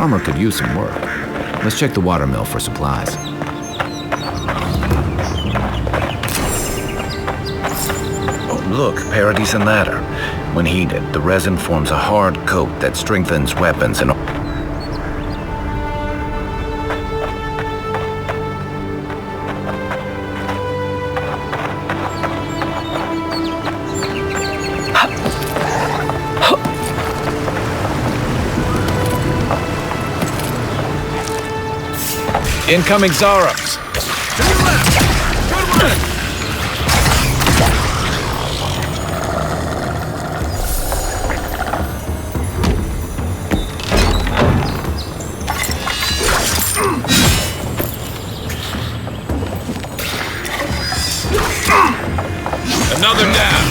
farmer could use some work. Let's check the watermill for supplies. Oh, look, Paradise and ladder. When heated, the resin forms a hard coat that strengthens weapons and... Incoming Zarums! To your left! Good one! Another down!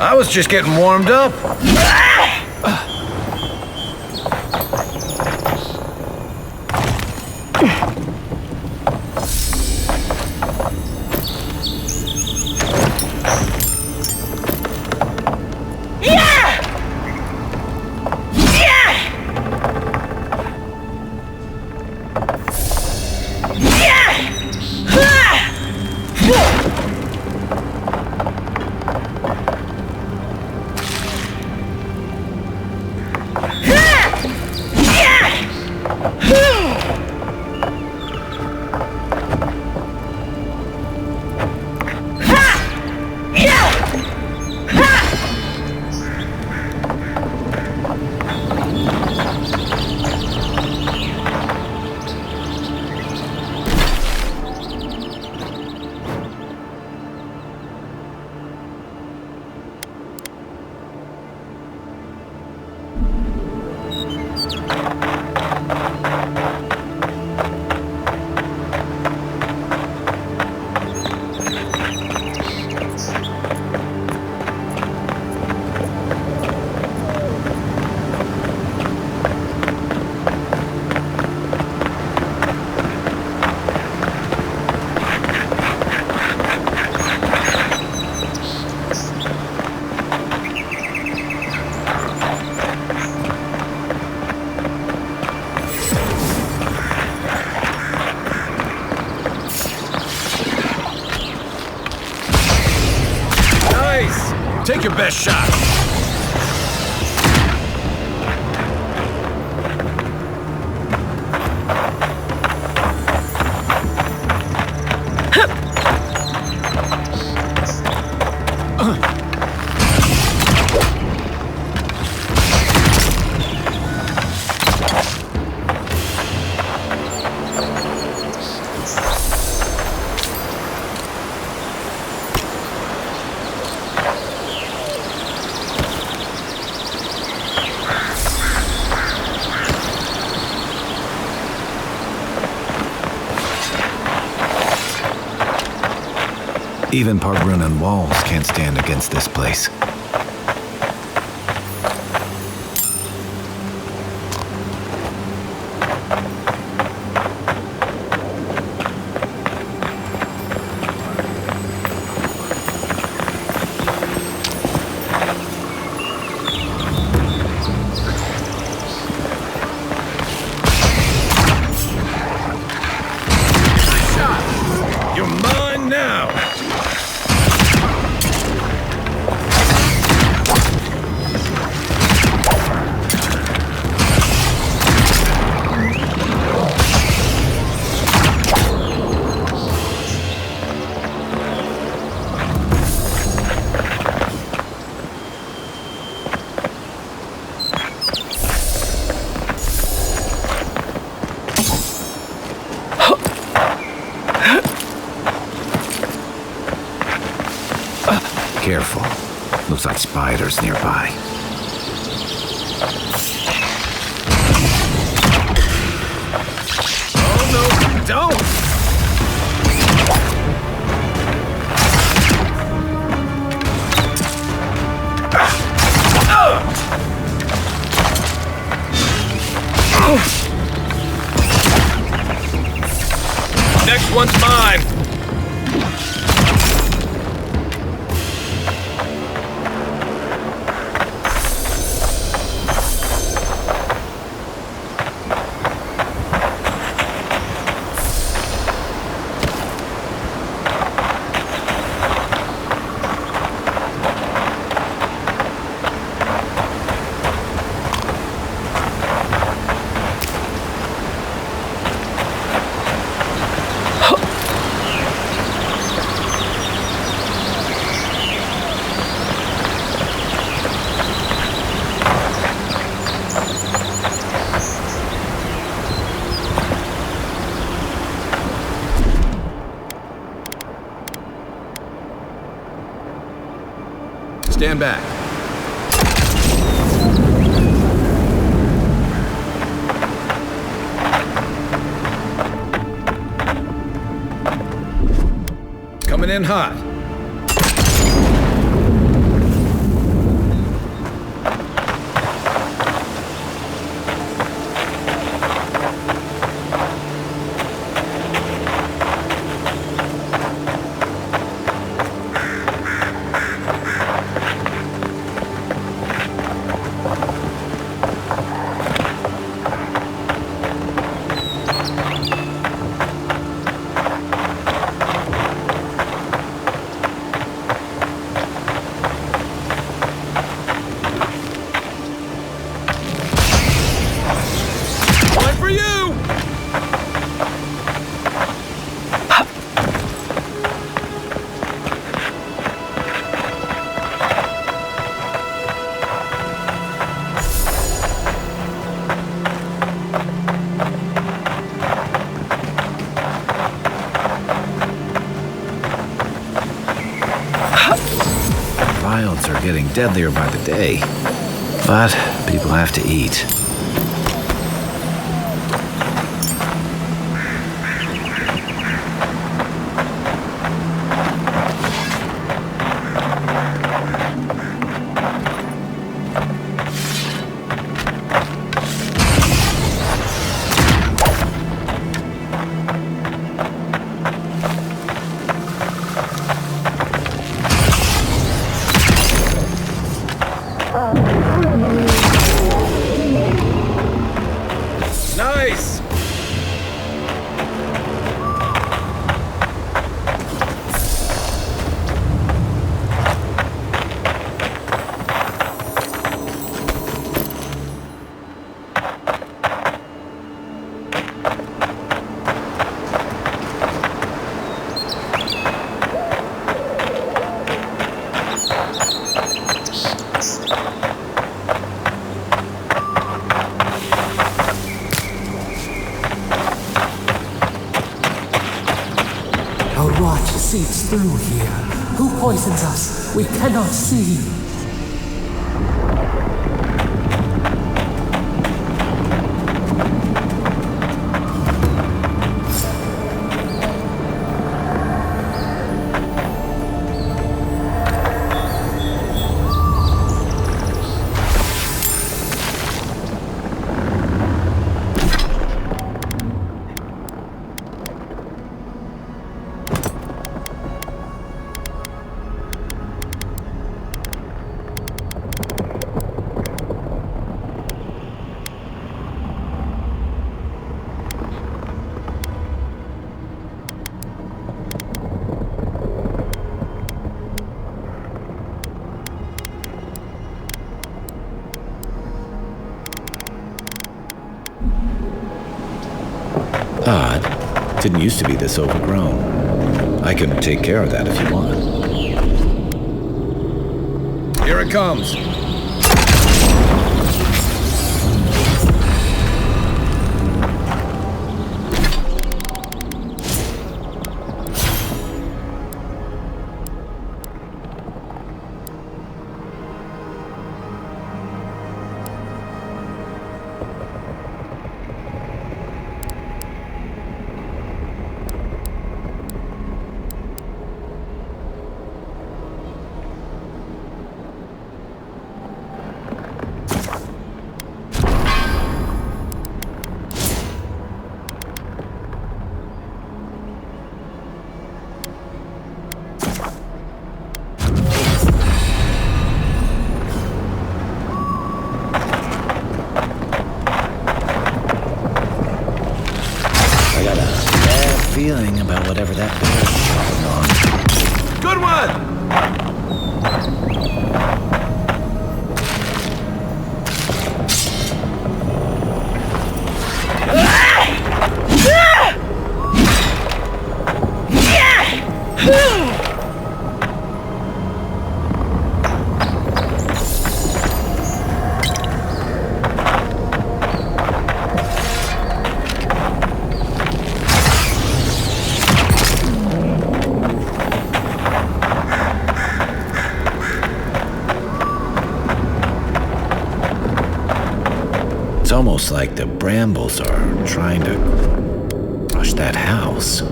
I was just getting warmed up. Take your best shot. Even Pargrunan walls can't stand against this place. You're mine now! Careful. Looks like spiders nearby. Oh no, you don't! Next one's mine! Stand back. Coming in hot. One for you! Wilds are getting deadlier by the day. But people have to eat. Nice! A rot seeps through here. Who poisons us? We cannot see. Odd. Didn't used to be this overgrown. I can take care of that if you want. Here it comes. Feeling about whatever that bear is chopping on. Good one! almost like the brambles are trying to crush that house.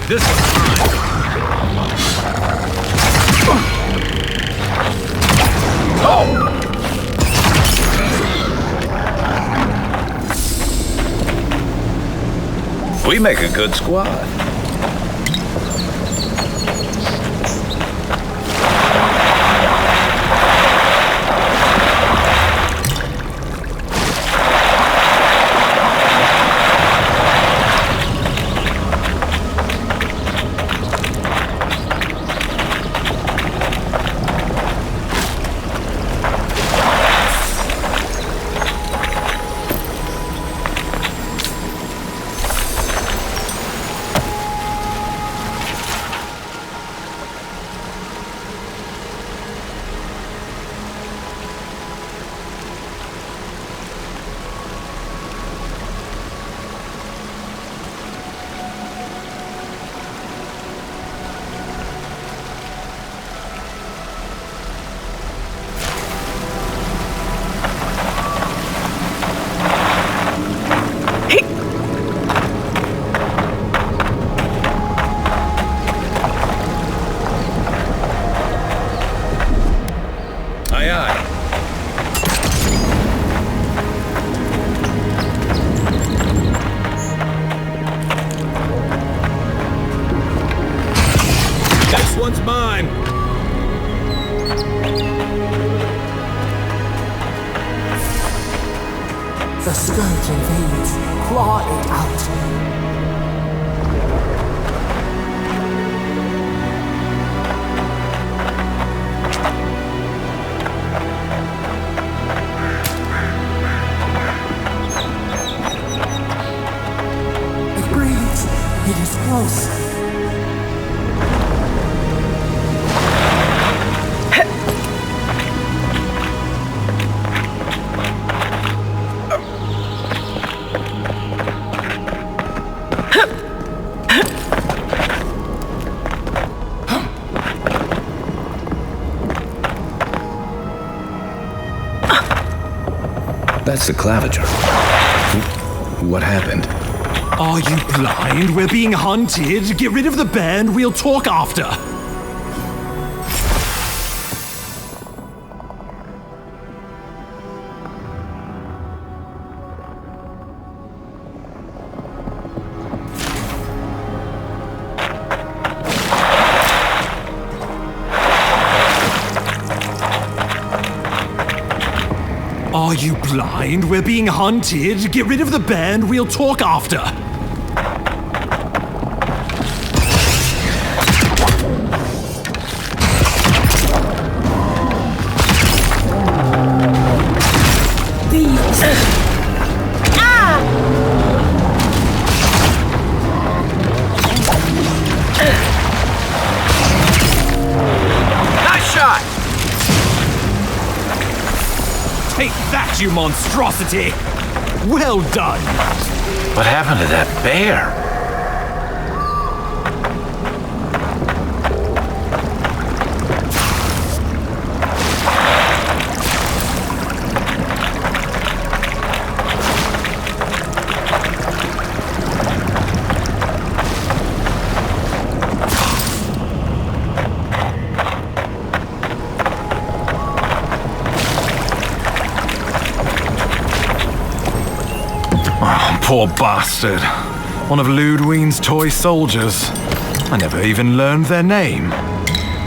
This one's mine. We make a good squad. Aye, aye. This one's mine. The scourge invades. Claw it out. It breathes. It is close. That's the claviger. What happened? Are you blind? We're being hunted. Get rid of the band. We'll talk after. Are you blind? We're being hunted. Get rid of the band. We'll talk after. that, you monstrosity! Well done! What happened to that bear? Poor bastard. One of Ludwine's toy soldiers. I never even learned their name.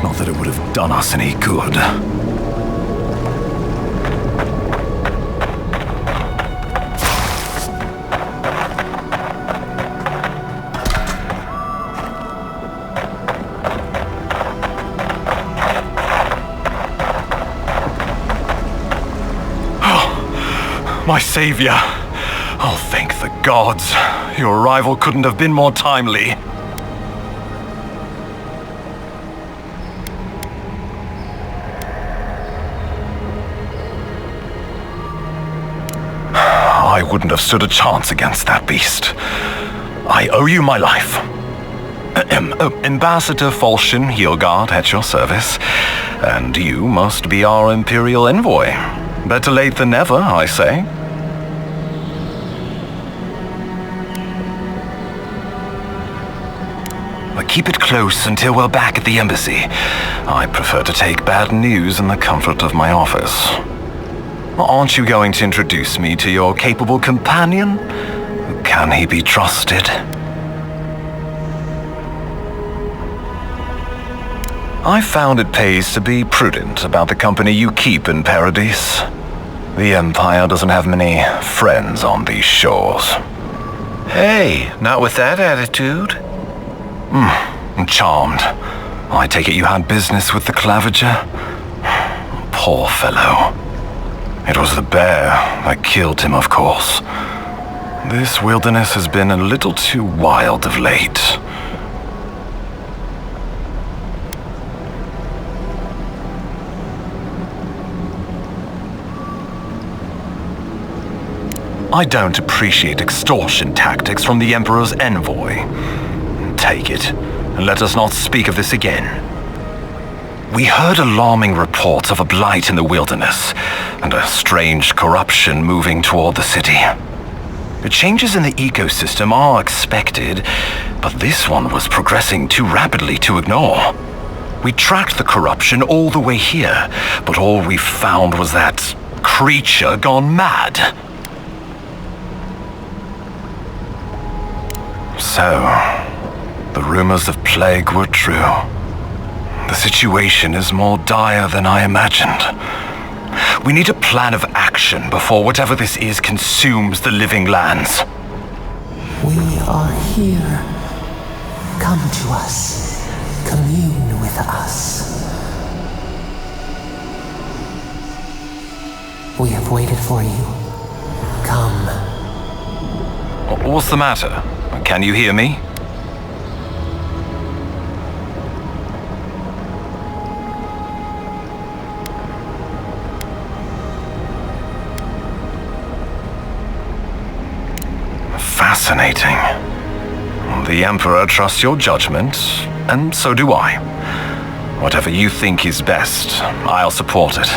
Not that it would have done us any good. Oh, my savior. Oh, thank the gods. Your arrival couldn't have been more timely. I wouldn't have stood a chance against that beast. I owe you my life. Ambassador Falchion Hildegard at your service, and you must be our Imperial envoy. Better late than never, I say. Keep it close until we're back at the embassy. I prefer to take bad news in the comfort of my office. Aren't you going to introduce me to your capable companion? Can he be trusted? I found it pays to be prudent about the company you keep in Paradise. The Empire doesn't have many friends on these shores. Hey, not with that attitude. I'm charmed. I take it you had business with the Claviger? Poor fellow. It was the bear that killed him, of course. This wilderness has been a little too wild of late. I don't appreciate extortion tactics from the Emperor's envoy. Take it, and let us not speak of this again. We heard alarming reports of a blight in the wilderness, and a strange corruption moving toward the city. The changes in the ecosystem are expected, but this one was progressing too rapidly to ignore. We tracked the corruption all the way here, but all we found was that creature gone mad. So, the rumors of plague were true. The situation is more dire than I imagined. We need a plan of action before whatever this is consumes the living lands. We are here. Come to us. Commune with us. We have waited for you. Come. What's the matter? Can you hear me? Fascinating. The Emperor trusts your judgment, and so do I. Whatever you think is best, I'll support it.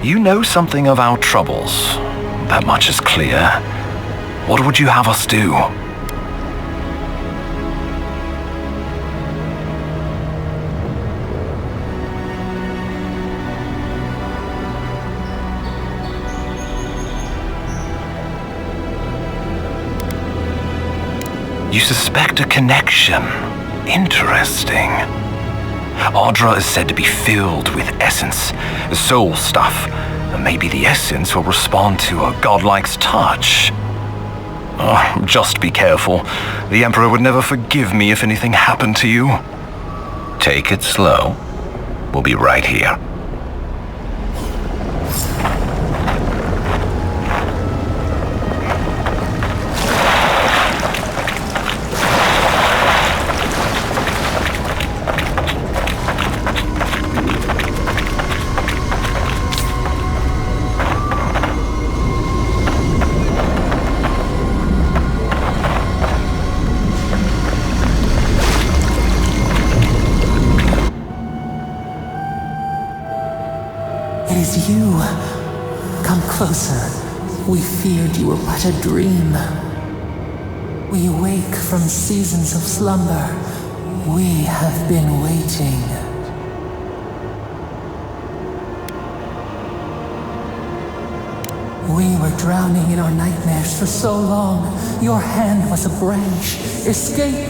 You know something of our troubles. That much is clear. What would you have us do? You suspect a connection. Interesting. Ardra is said to be filled with essence, soul stuff, and maybe the essence will respond to a godlike's touch. Oh, just be careful. The Emperor would never forgive me if anything happened to you. Take it slow. We'll be right here. closer, we feared you were but a dream. We wake from seasons of slumber. We have been waiting. We were drowning in our nightmares for so long. Your hand was a branch. Escape!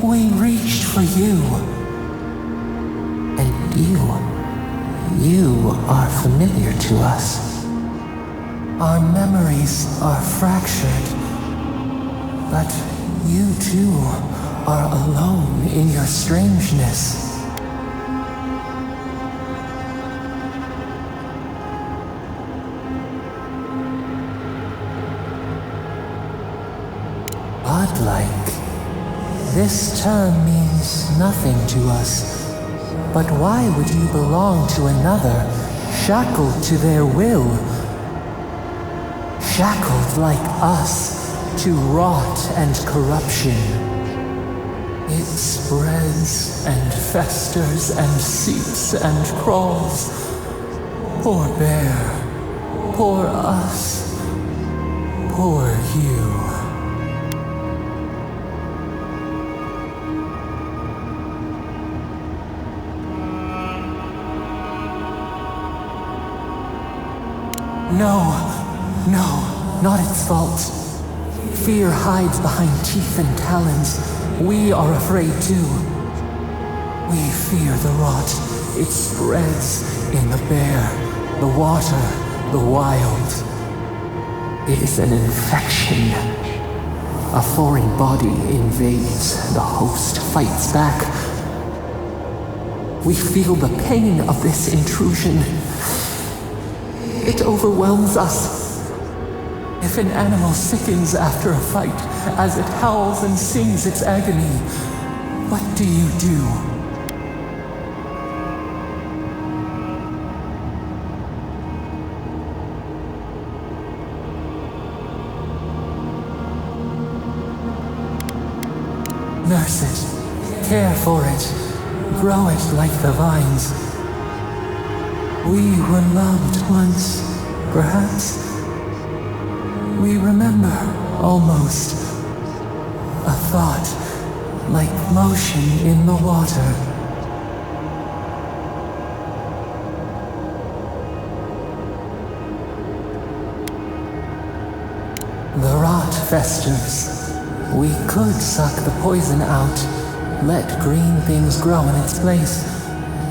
We reached for you. And you are familiar to us. Our memories are fractured. But you too are alone in your strangeness. Godlike. This term means nothing to us. But why would you belong to another, shackled to their will? Shackled like us to rot and corruption. It spreads and festers and seeps and crawls. Poor bear, poor us, poor you. No, not its fault. Fear hides behind teeth and talons. We are afraid too. We fear the rot. It spreads in the bear, the water, the wild. It is an infection. A foreign body invades. The host fights back. We feel the pain of this intrusion. It overwhelms us. If an animal sickens after a fight, as it howls and sings its agony, what do you do? Nurse it, care for it, grow it like the vines. We were loved once, perhaps. We remember, almost, a thought like motion in the water. The rot festers. We could suck the poison out, let green things grow in its place,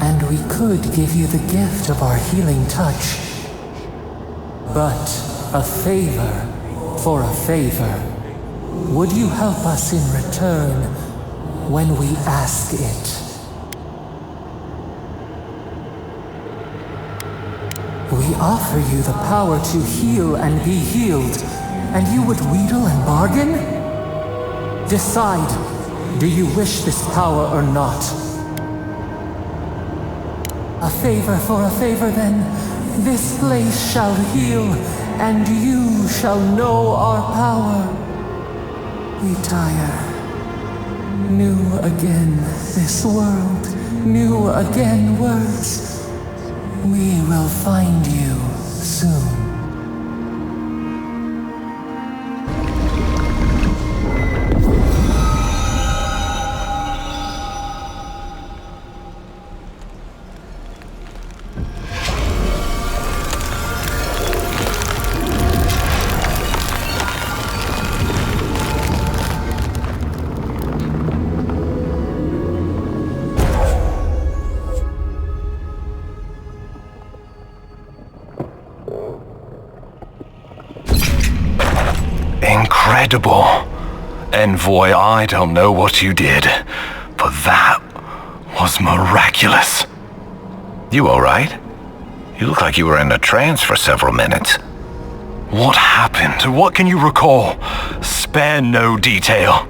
and we could give you the gift of our healing touch. But a favor for a favor. Would you help us in return when we ask it? We offer you the power to heal and be healed, and you would wheedle and bargain? Decide, do you wish this power or not? A favor for a favor then. This place shall heal, and you shall know our power. We tire. New again this world, new again words. We will find you soon. Incredible. Envoy, I don't know what you did, but that was miraculous. You all right? You look like you were in a trance for several minutes. What happened? What can you recall? Spare no detail.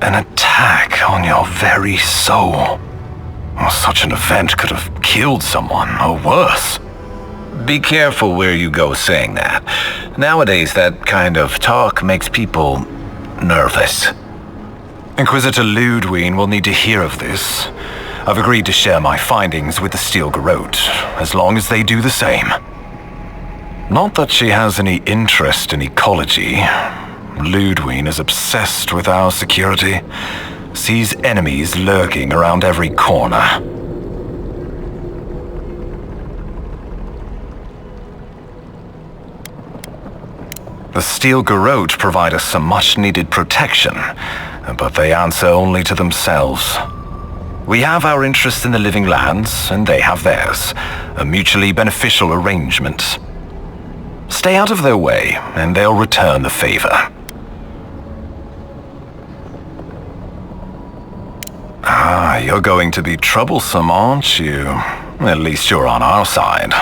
An attack on your very soul. Such an event could have killed someone, or worse. Be careful where you go saying that. Nowadays, that kind of talk makes people nervous. Inquisitor Ludwig will need to hear of this. I've agreed to share my findings with the Steel Garrote, as long as they do the same. Not that she has any interest in ecology. Ludwig is obsessed with our security, sees enemies lurking around every corner. The Steel Garrote provide us some much-needed protection, but they answer only to themselves. We have our interest in the living lands, and they have theirs, a mutually beneficial arrangement. Stay out of their way, and they'll return the favor. Ah, you're going to be troublesome, aren't you? At least you're on our side.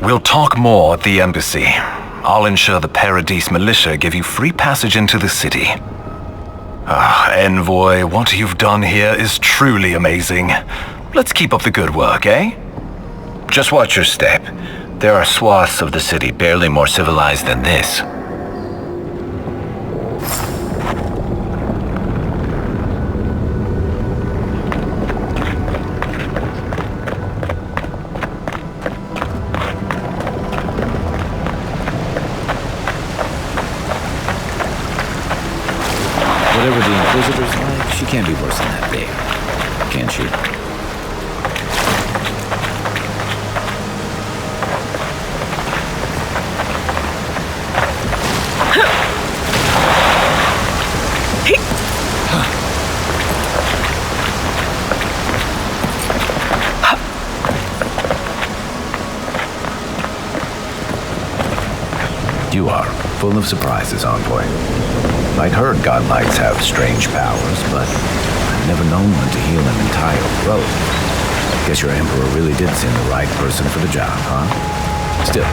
We'll talk more at the embassy. I'll ensure the Paradise militia give you free passage into the city. Ah, Envoy, what you've done here is truly amazing. Let's keep up the good work, eh? Just watch your step. There are swaths of the city barely more civilized than this. Whatever the Inquisitor's like, she can't be worse than that babe. Can she? You are full of surprises, Envoy. I'd heard godlights have strange powers, but I've never known one to heal an entire grove. Guess your Emperor really did send the right person for the job, huh? Still,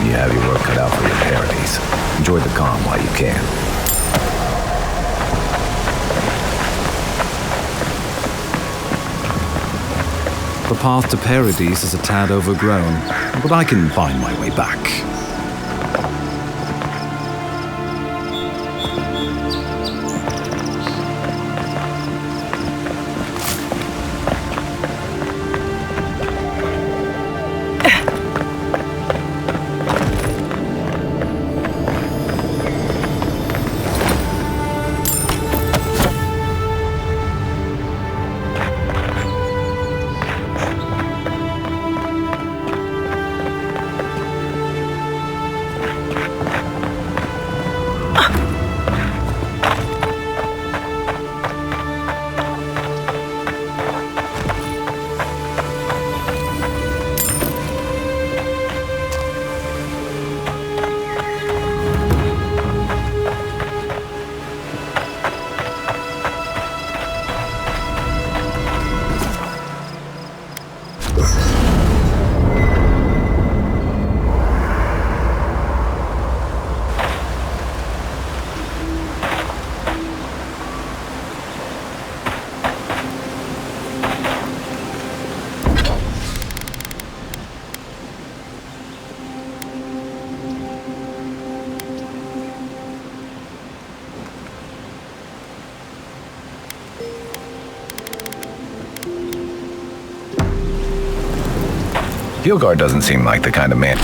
you have your work cut out for your Paradise. Enjoy the calm while you can. The path to Paradise is a tad overgrown, but I can find my way back. Hilgard doesn't seem like the kind of man.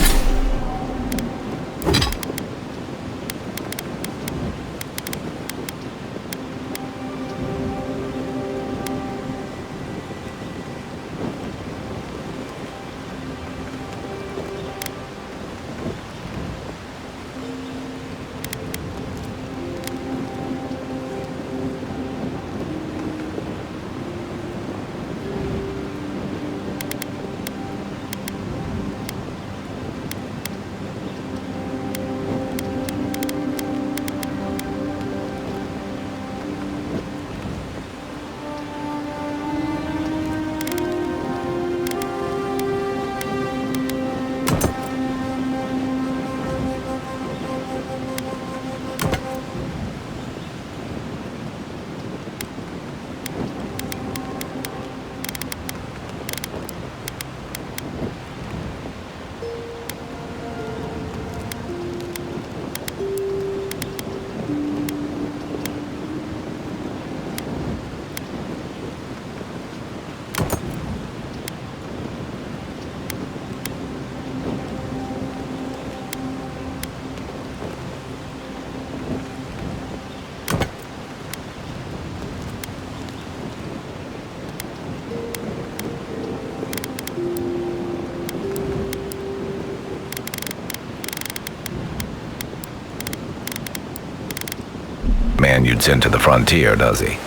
Spaniards into the frontier, does he?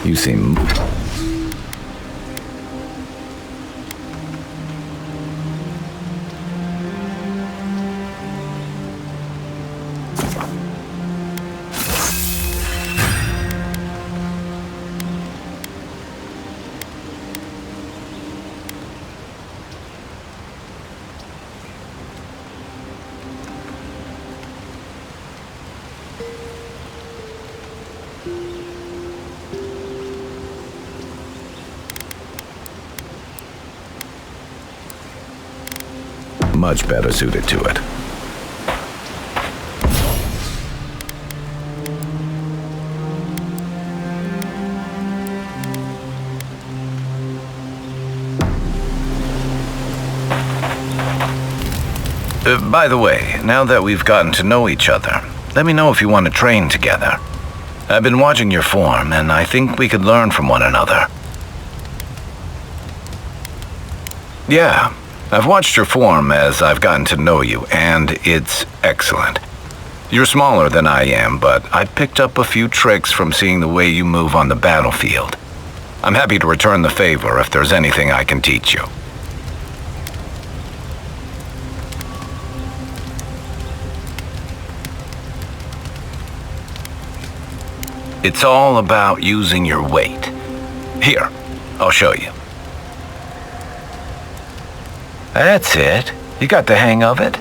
You seem... much better suited to it. By the way, now that we've gotten to know each other, let me know if you want to train together. I've been watching your form, and I think we could learn from one another. Yeah, I've watched your form as I've gotten to know you, and it's excellent. You're smaller than I am, but I picked up a few tricks from seeing the way you move on the battlefield. I'm happy to return the favor if there's anything I can teach you. It's all about using your weight. Here, I'll show you. That's it. You got the hang of it.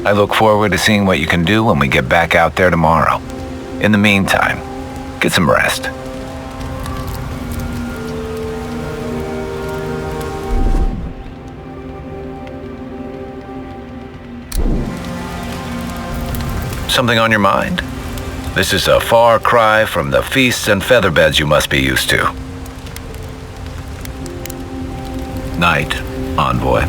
I look forward to seeing what you can do when we get back out there tomorrow. In the meantime, get some rest. Something on your mind? This is a far cry from the feasts and featherbeds you must be used to. Night, envoy.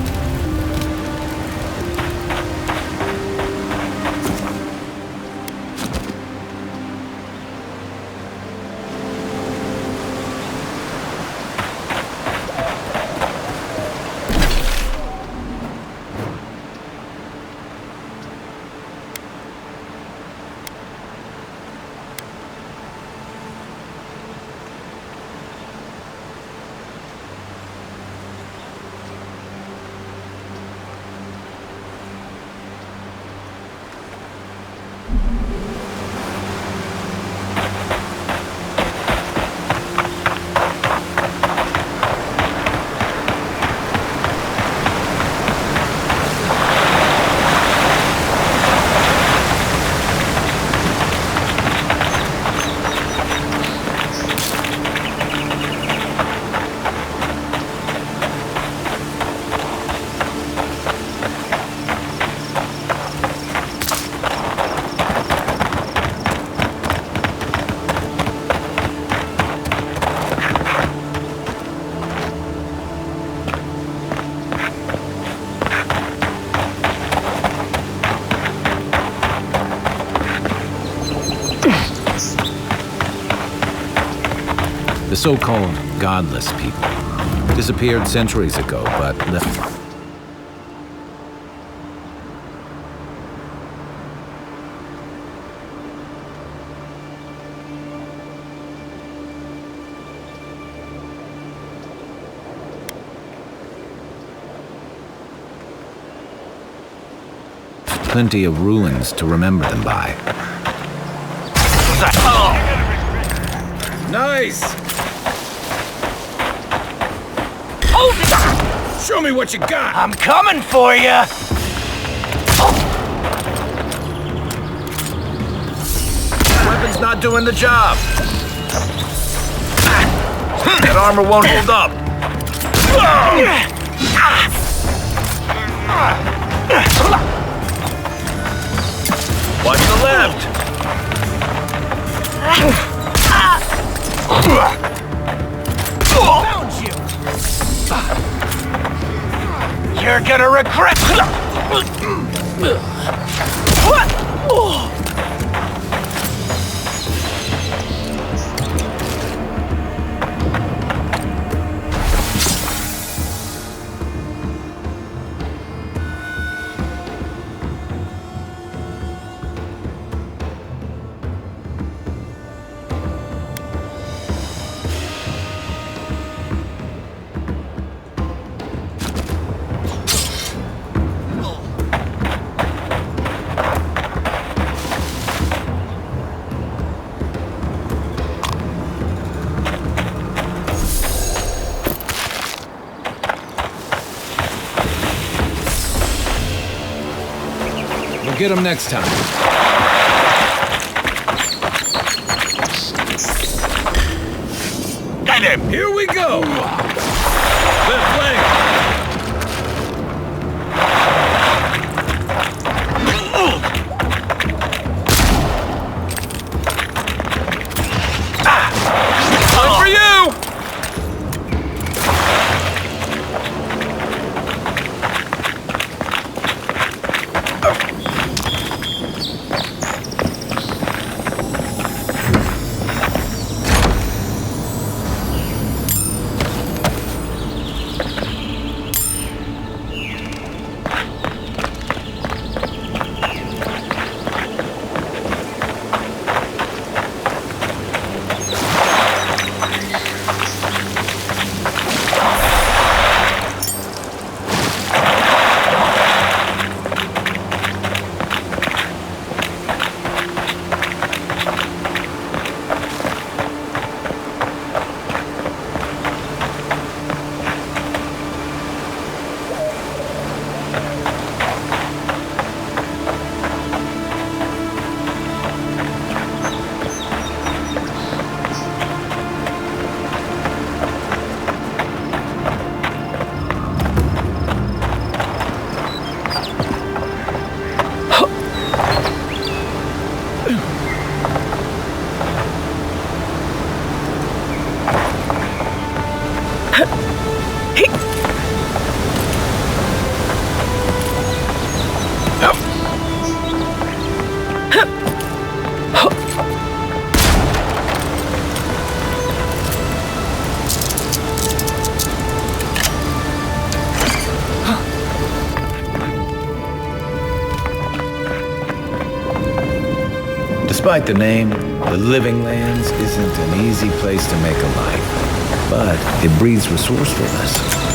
The so-called godless people disappeared centuries ago, but left... plenty of ruins to remember them by. Nice! Show me what you got! I'm coming for you! Weapon's not doing the job. That armor won't hold up. Watch the left. Found you! You're gonna regret... We'll get him next time. Get him! Here we go! Left flank! Time for you! Despite the name, the Living Lands isn't an easy place to make a life, but it breeds resourcefulness.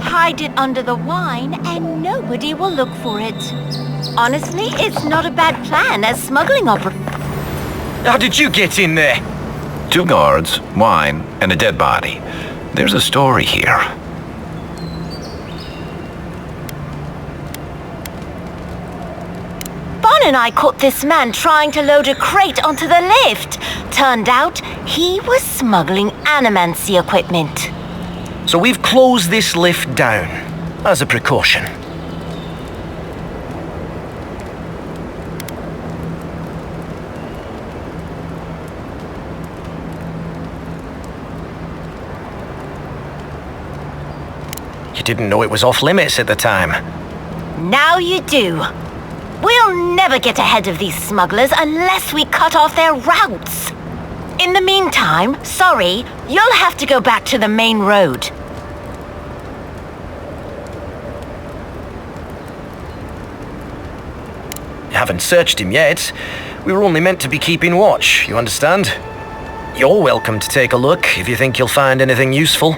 Hide it under the wine and nobody will look for it. Honestly, it's not a bad plan as smuggling operation. How did you get in there? 2 guards, wine, and a dead body. There's a story here. Bon and I caught this man trying to load a crate onto the lift. Turned out he was smuggling animancy equipment. So we've closed this lift down, as a precaution. You didn't know it was off limits at the time. Now you do. We'll never get ahead of these smugglers unless we cut off their routes. In the meantime, sorry, you'll have to go back to the main road. Haven't searched him yet. We were only meant to be keeping watch, you understand? You're welcome to take a look if you think you'll find anything useful.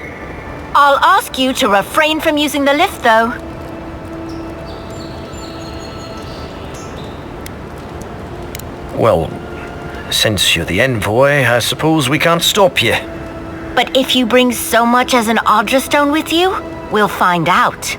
I'll ask you to refrain from using the lift, though. Well, since you're the envoy, I suppose we can't stop you. But if you bring so much as an Audra stone with you, we'll find out.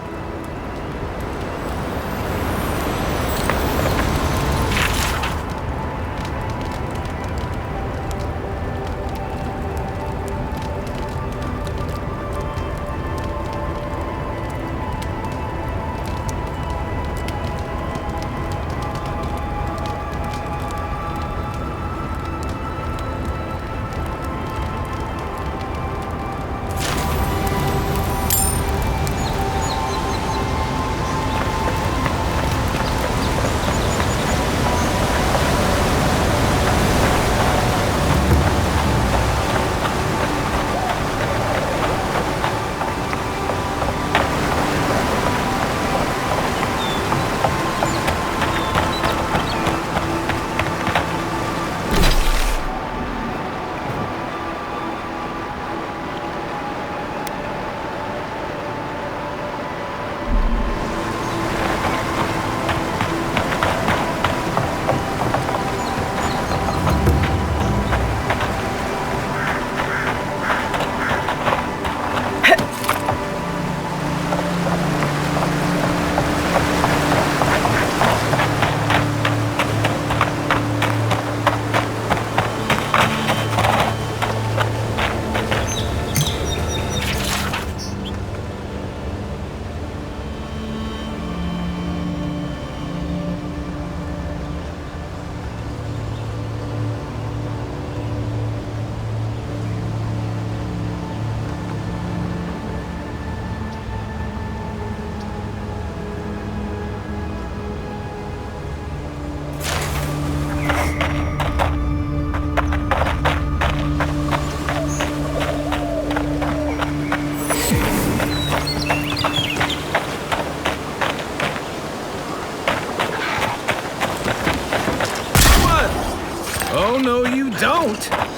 right.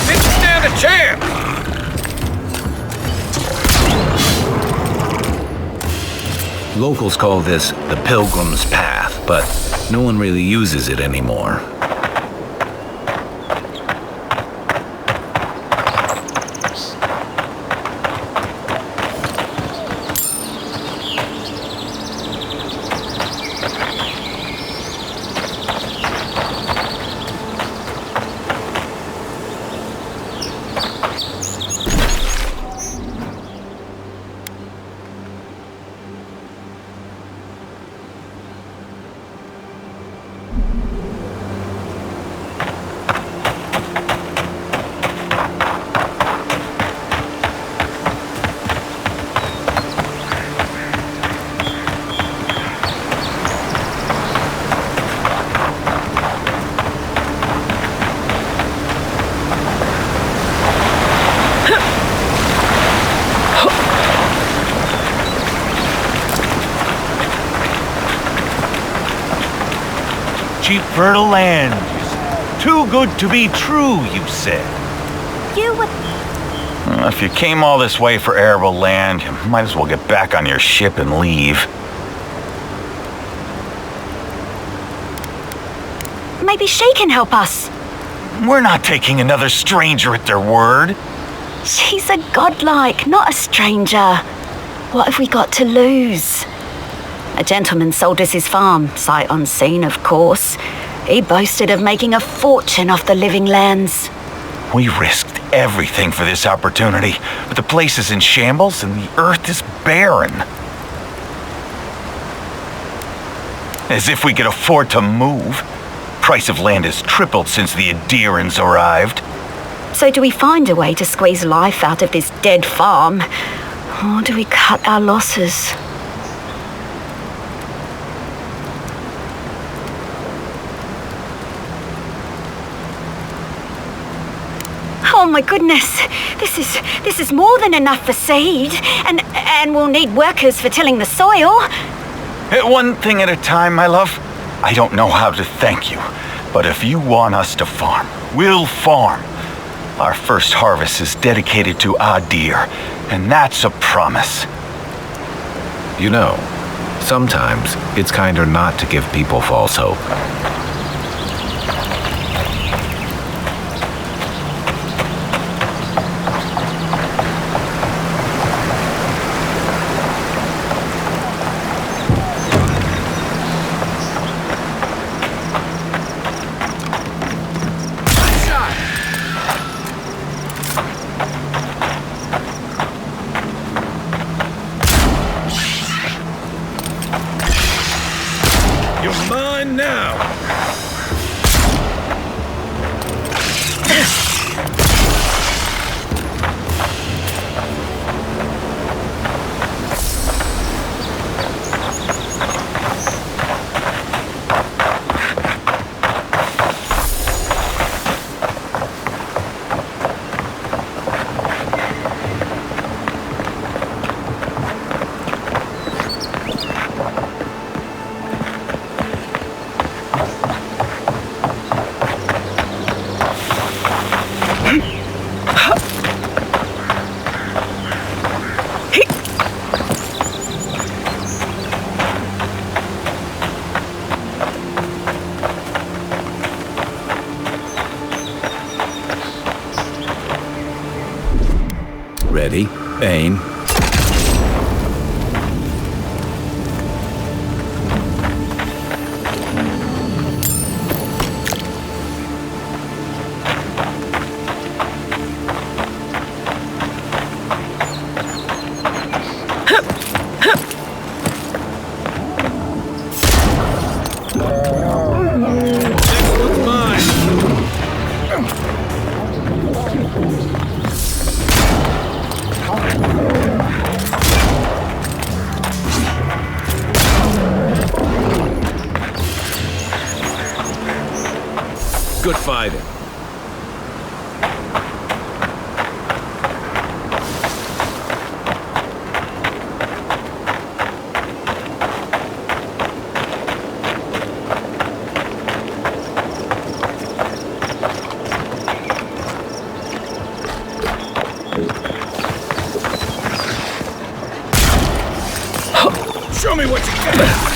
Didn't stand a chance! Locals call this the Pilgrim's Path, but no one really uses it anymore. Cheap fertile land. Too good to be true, you said. You would... If you came all this way for arable land, you might as well get back on your ship and leave. Maybe she can help us. We're not taking another stranger at their word. She's a godlike, not a stranger. What have we got to lose? A gentleman sold us his farm, sight unseen, of course. He boasted of making a fortune off the living lands. We risked everything for this opportunity, but the place is in shambles and the earth is barren. As if we could afford to move. Price of land has tripled since the Adirans arrived. So do we find a way to squeeze life out of this dead farm? Or do we cut our losses? Oh my goodness, this is more than enough for seed, and we'll need workers for tilling the soil. One thing at a time, my love. I don't know how to thank you, but if you want us to farm, we'll farm. Our first harvest is dedicated to Adir, and that's a promise. You know, sometimes it's kinder not to give people false hope. You're mine now! Ready, aim. good fighting. Show me what you got!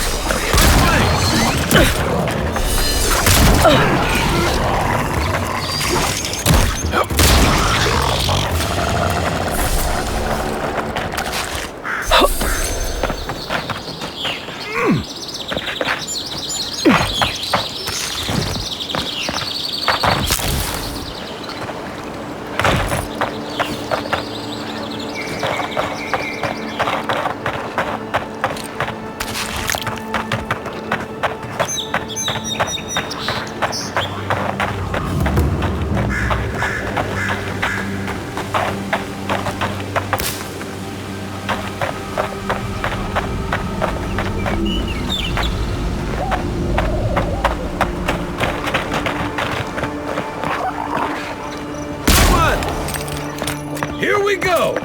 Here we go!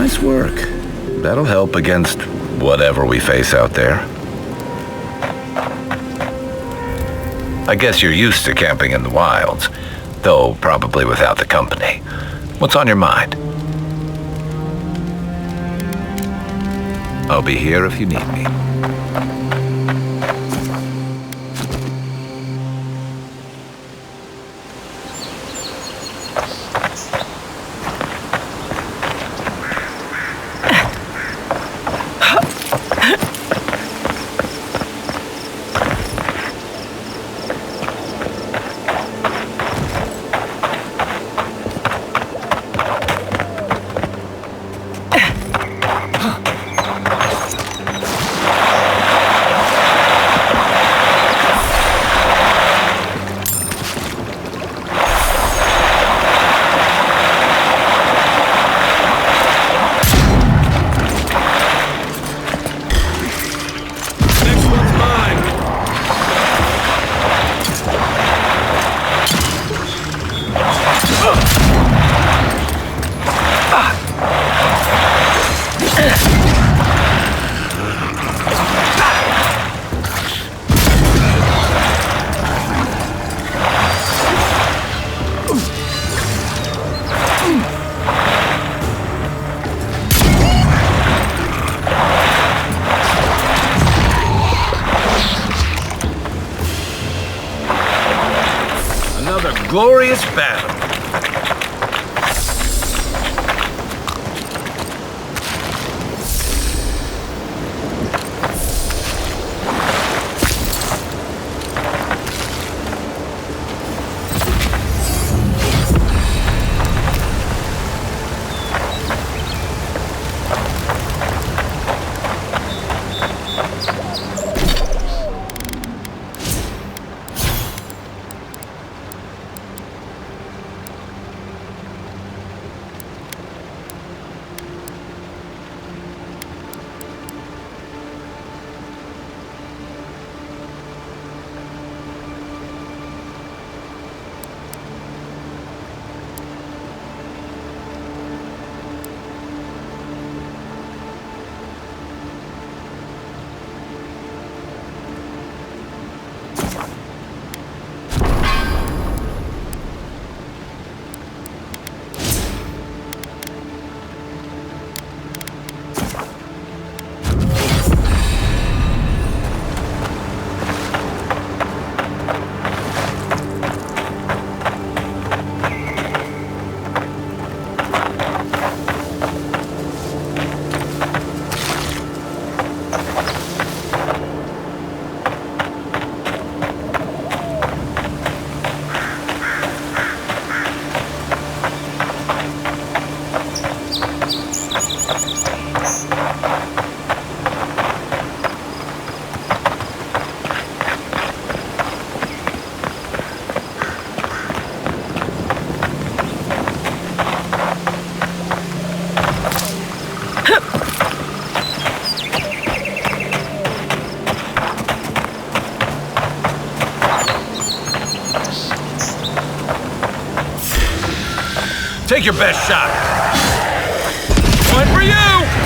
Nice work. That'll help against whatever we face out there. I guess you're used to camping in the wilds, though probably without the company. What's on your mind? I'll be here if you need me. glorious battle. Take your best shot. One for you!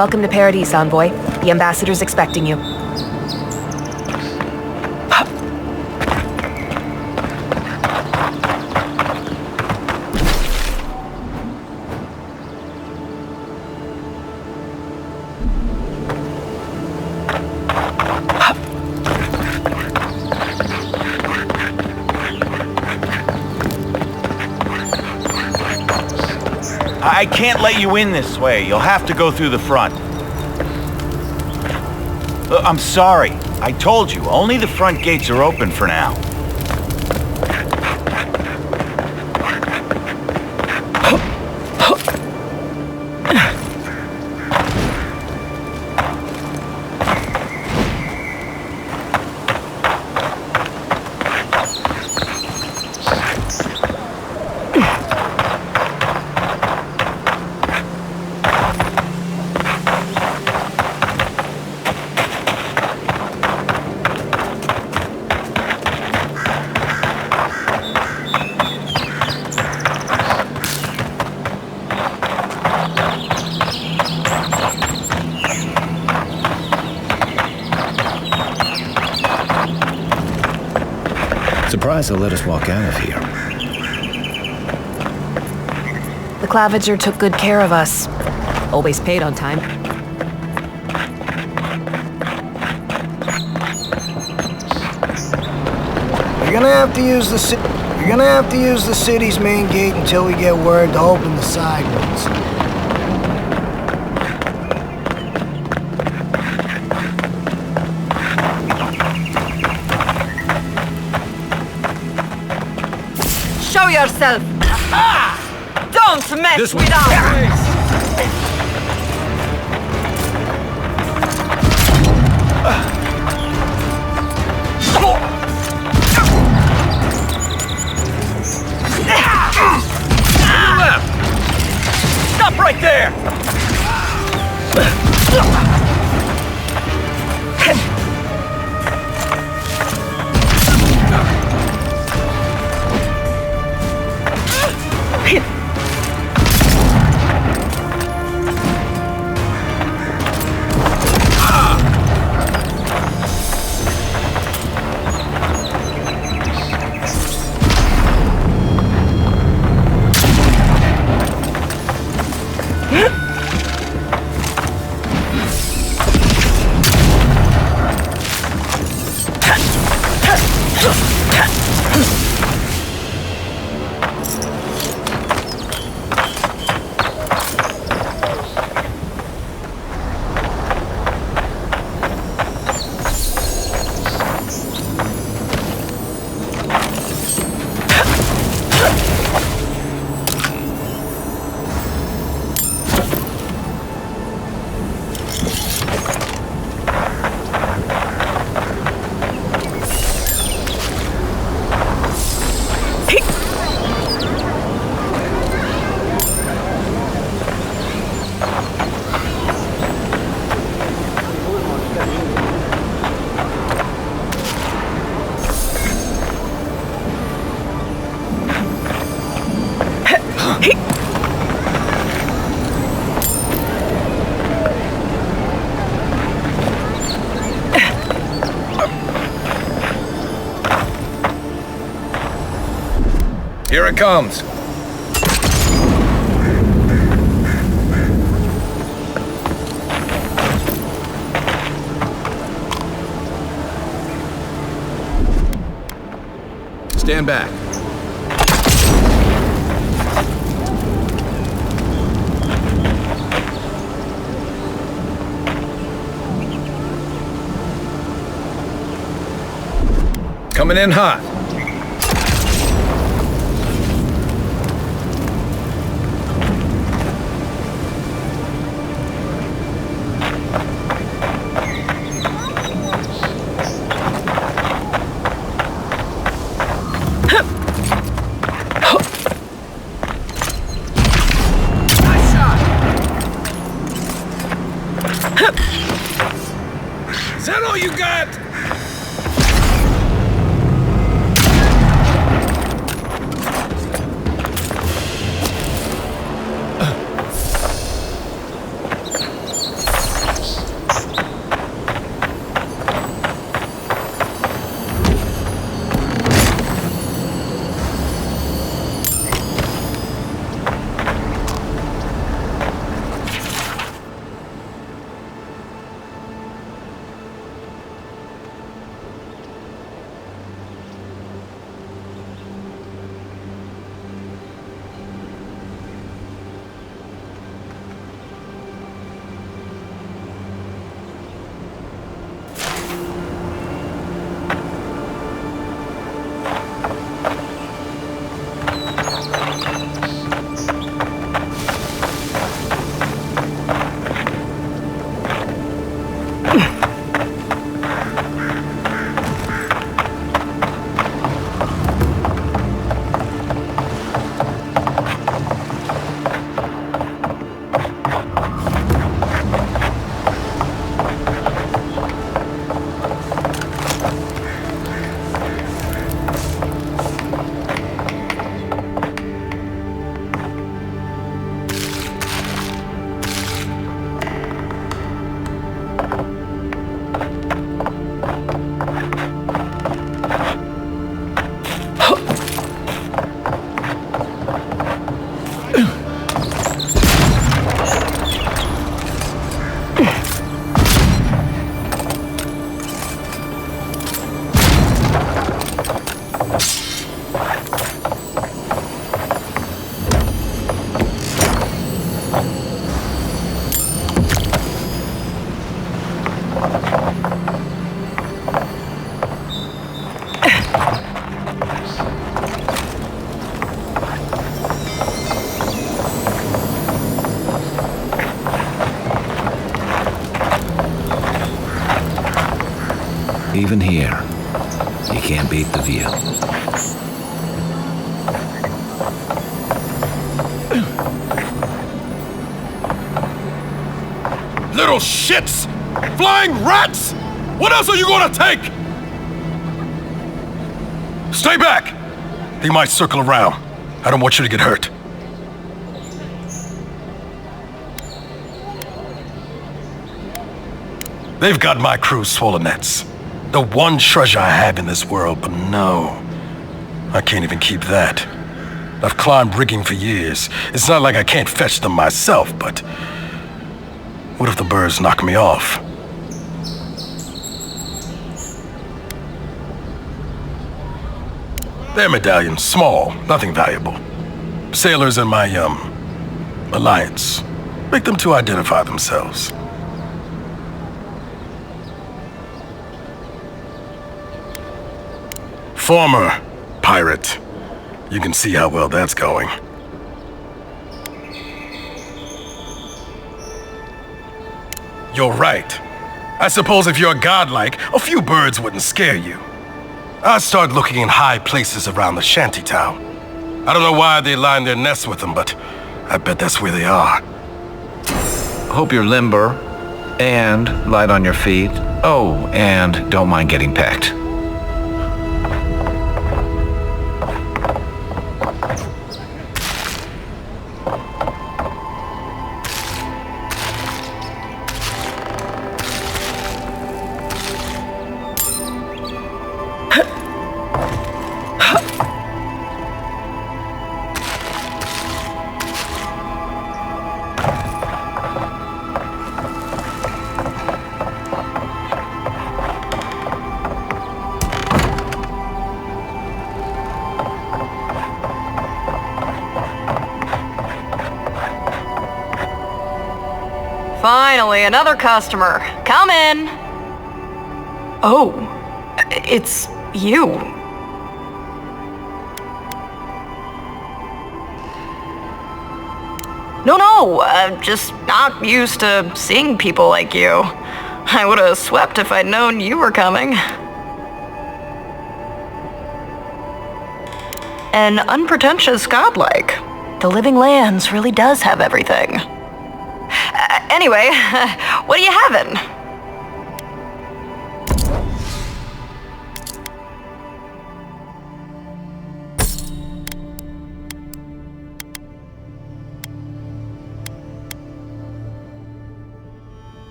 Welcome to Paradise, Envoy. The ambassador's expecting you. I can't let you in this way. You'll have to go through the front. I'm sorry. I told you, only the front gates are open for now. Surprised they'll let us walk out of here. The Clavager took good care of us. Always paid on time. You're gonna have to use the city's main gate until we get word to open the side ones. Show yourself! Don't mess with us! Stop right there! Here it comes. Stand back. Coming in hot. Is that all you got? even here, you can't beat the view. Little shits! Flying rats! What else are you gonna take? Stay back! They might circle around. I don't want you to get hurt. They've got my crew's swollen nets. The one treasure I have in this world, but no. I can't even keep that. I've climbed rigging for years. It's not like I can't fetch them myself, but... what if the birds knock me off? Their medallions, small, nothing valuable. Sailors in my, alliance. Make them to identify themselves. Former pirate. You can see how well that's going. You're right. I suppose if you're godlike, a few birds wouldn't scare you. I'd start looking in high places around the shanty town. I don't know why they line their nests with them, but I bet that's where they are. Hope you're limber and light on your feet. Oh, and don't mind getting pecked. Finally, another customer. Come in. Oh, it's you. No, I'm just not used to seeing people like you. I would have swept if I'd known you were coming. An unpretentious godlike. The Living Lands really does have everything. Anyway, what are you having?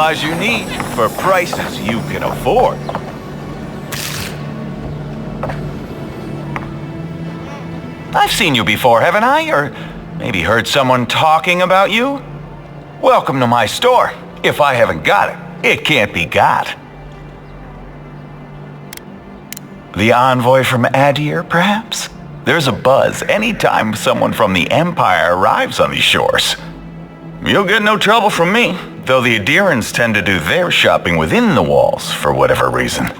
supplies you need for prices you can afford. I've seen you before, haven't I? Or maybe heard someone talking about you? Welcome to my store. If I haven't got it, it can't be got. The envoy from Adir, perhaps? There's a buzz anytime someone from the Empire arrives on these shores. You'll get no trouble from me, though the Adirans tend to do their shopping within the walls for whatever reason.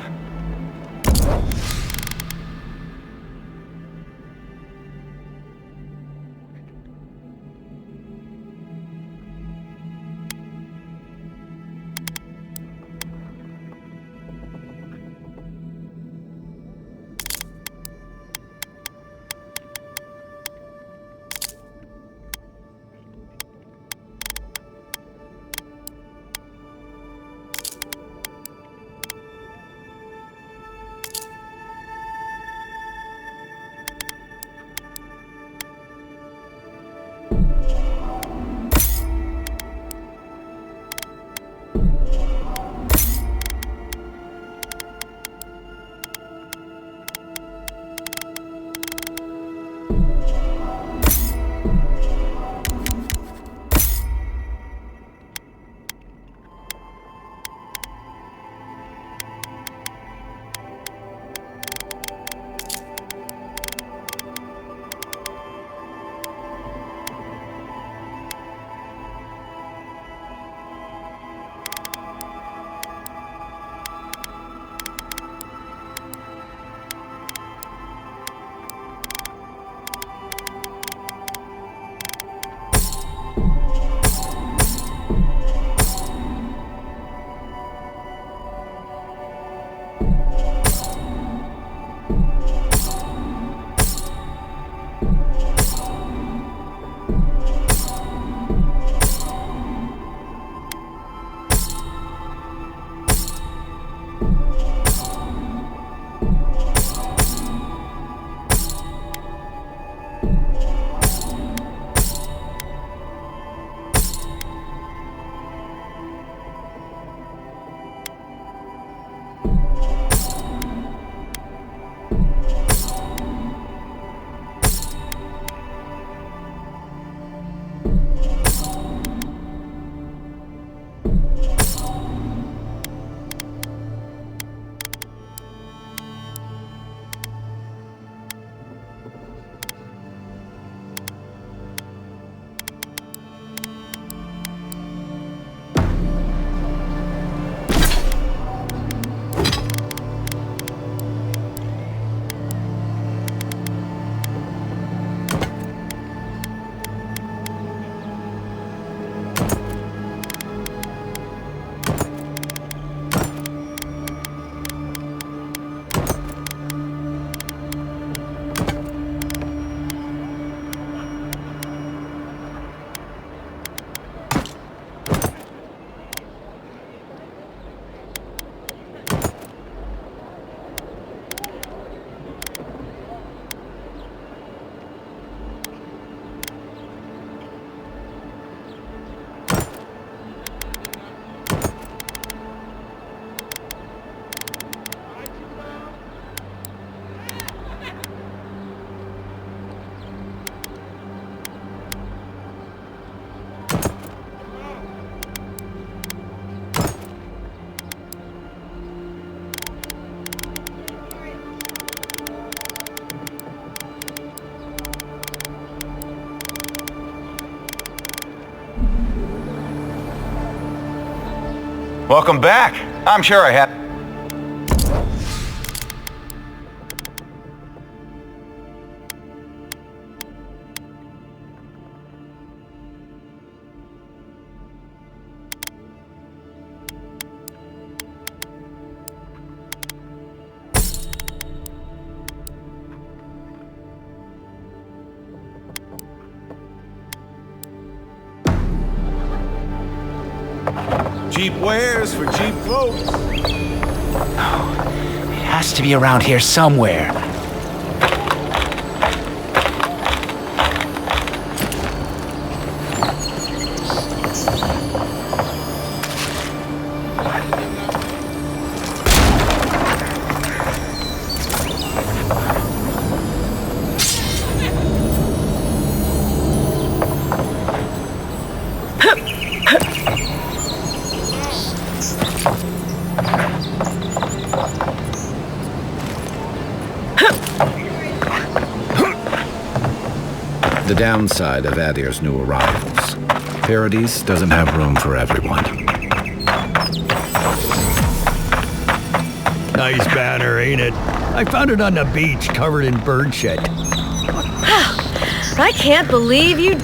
Welcome back. I'm sure I have. Cheap wares for cheap folks. It has to be around here somewhere. The downside of Adir's new arrivals. Paradise doesn't have room for everyone. Nice banner, ain't it? I found it on the beach, covered in bird shit. I can't believe you...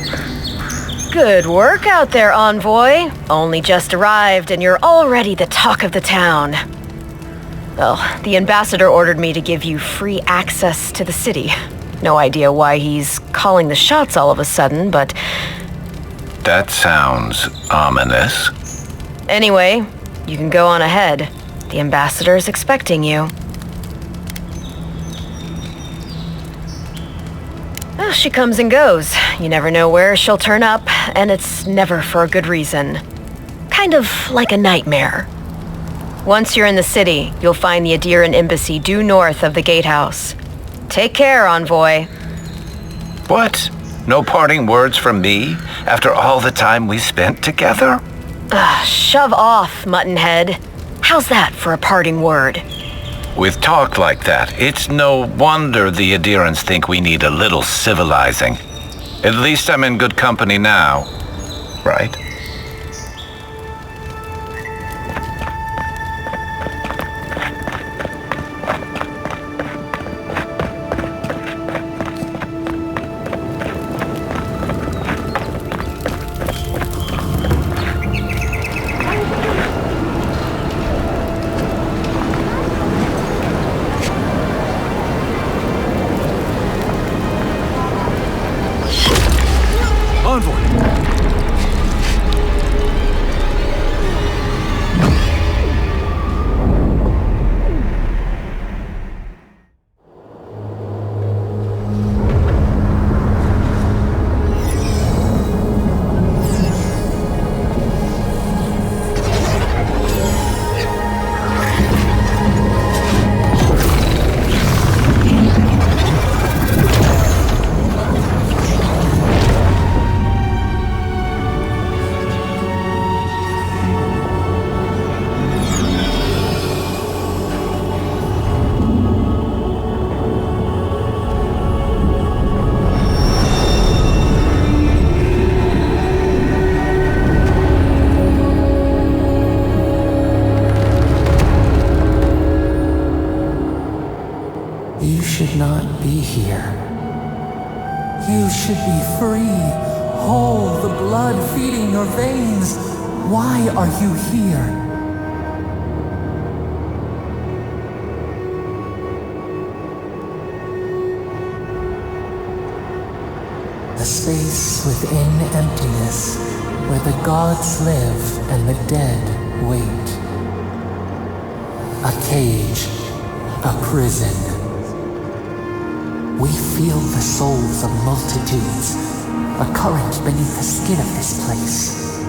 Good work out there, Envoy. Only just arrived and you're already the talk of the town. Well, the ambassador ordered me to give you free access to the city. No idea why he's calling the shots all of a sudden, but... That sounds ominous. Anyway, you can go on ahead. The ambassador's expecting you. Well, she comes and goes. You never know where she'll turn up, and it's never for a good reason. Kind of like a nightmare. Once you're in the city, you'll find the Adiran embassy due north of the gatehouse. Take care, Envoy. What? No parting words from me after all the time we spent together? Shove off, Muttonhead. How's that for a parting word? With talk like that, it's no wonder the Adirans think we need a little civilizing. At least I'm in good company now, right? You should not be here. You should be free, whole, the blood feeding your veins. Why are you here? A space within emptiness, where the gods live and the dead wait. A cage, a prison. We feel the souls of multitudes, a current beneath the skin of this place.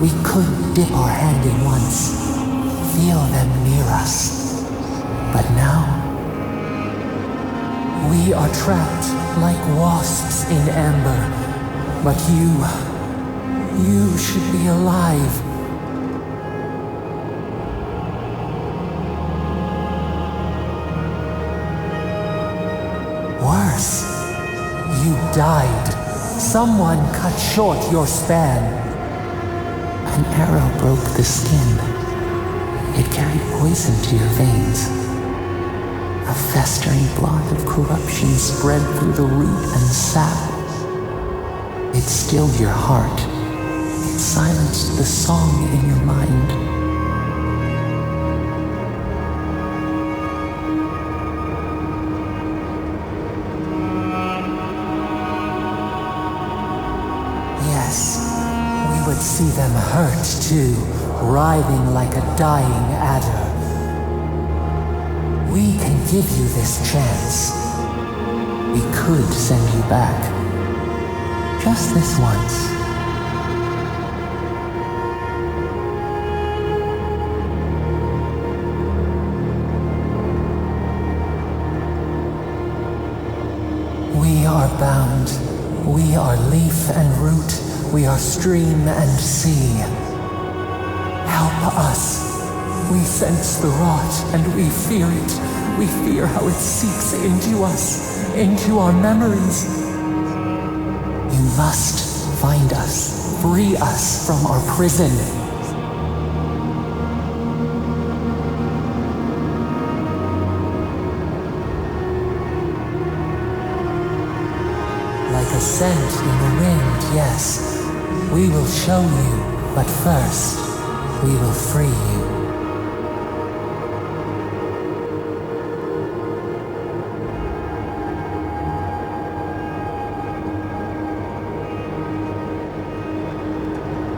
We could dip our hand in once, feel them near us. But now, we are trapped like wasps in amber. But you should be alive. Worse, you died. Someone cut short your span. An arrow broke the skin. It carried poison to your veins. A festering blot of corruption spread through the root and sap. It stilled your heart. It silenced the song in your mind. Would see them hurt too, writhing like a dying adder. We can give you this chance. We could send you back. Just this once. We are bound. We are leaf and root. We are stream and sea. Help us. We sense the rot and we fear it. We fear how it seeps into us, into our memories. You must find us, free us from our prison. Like a scent in the wind, yes. We will show you, but first, we will free you.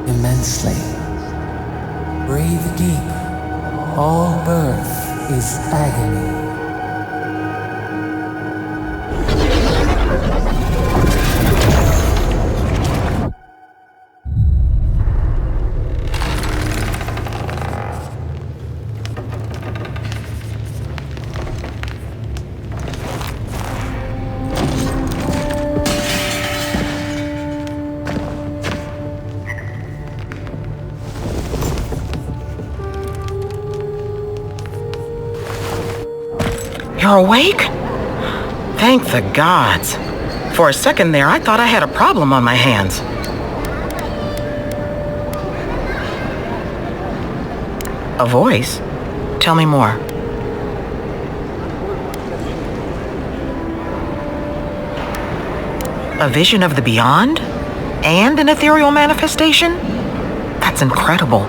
Immensely. Breathe deep. All birth is agony. You're awake? Thank the gods. For a second there, I thought I had a problem on my hands. A voice? Tell me more. A vision of the beyond? And an ethereal manifestation? That's incredible.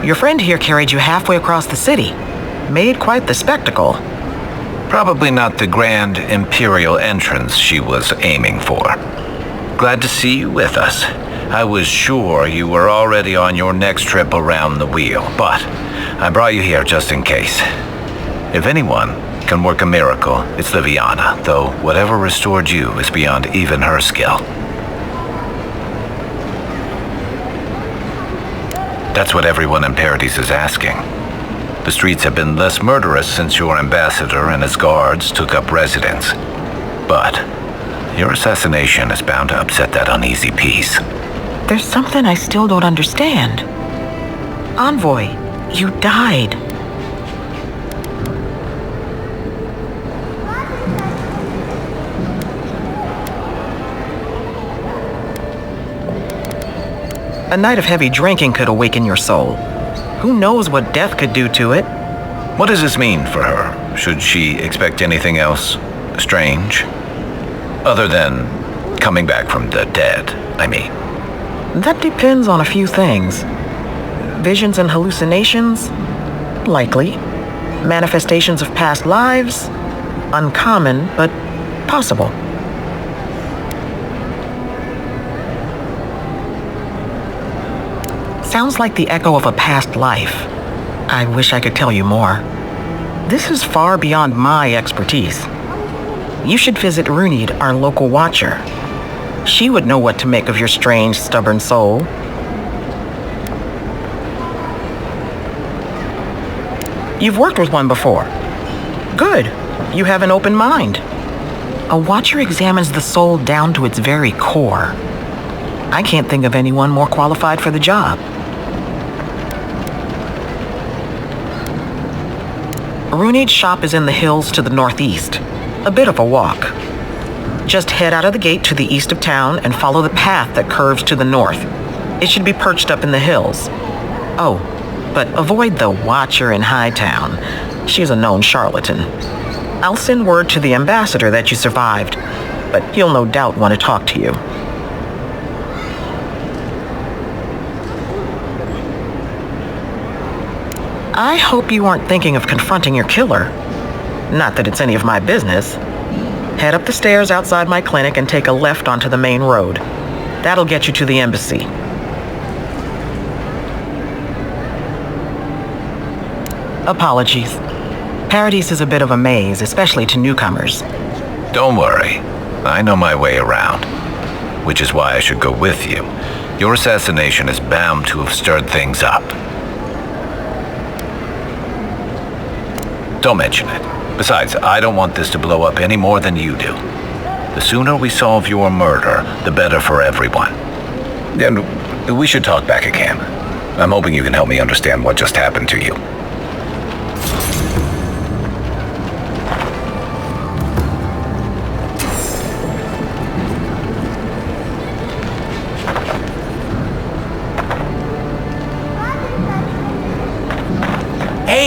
Your friend here carried you halfway across the city. Made quite the spectacle. Probably not the grand imperial entrance she was aiming for. Glad to see you with us. I was sure you were already on your next trip around the wheel, but I brought you here just in case. If anyone can work a miracle, it's Liviana, though whatever restored you is beyond even her skill. That's what everyone in Paradise is asking. The streets have been less murderous since your ambassador and his guards took up residence. But your assassination is bound to upset that uneasy peace. There's something I still don't understand. Envoy, you died. A night of heavy drinking could awaken your soul. Who knows what death could do to it? What does this mean for her? Should she expect anything else strange? Other than coming back from the dead, I mean. That depends on a few things. Visions and hallucinations? Likely. Manifestations of past lives? Uncommon, but possible. Sounds like the echo of a past life. I wish I could tell you more. This is far beyond my expertise. You should visit Runid, our local watcher. She would know what to make of your strange, stubborn soul. You've worked with one before. Good. You have an open mind. A watcher examines the soul down to its very core. I can't think of anyone more qualified for the job. Runid's shop is in the hills to the northeast. A bit of a walk. Just head out of the gate to the east of town and follow the path that curves to the north. It should be perched up in the hills. Oh, but avoid the Watcher in Hightown. She's a known charlatan. I'll send word to the ambassador that you survived, but he'll no doubt want to talk to you. I hope you aren't thinking of confronting your killer. Not that it's any of my business. Head up the stairs outside my clinic and take a left onto the main road. That'll get you to the embassy. Apologies. Paradise is a bit of a maze, especially to newcomers. Don't worry. I know my way around. Which is why I should go with you. Your assassination is bound to have stirred things up. Don't mention it. Besides, I don't want this to blow up any more than you do. The sooner we solve your murder, the better for everyone. And we should talk back at camp. I'm hoping you can help me understand what just happened to you.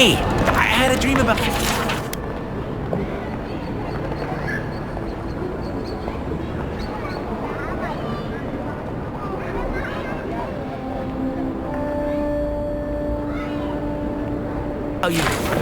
Hey, I had a dream about... Oh, you...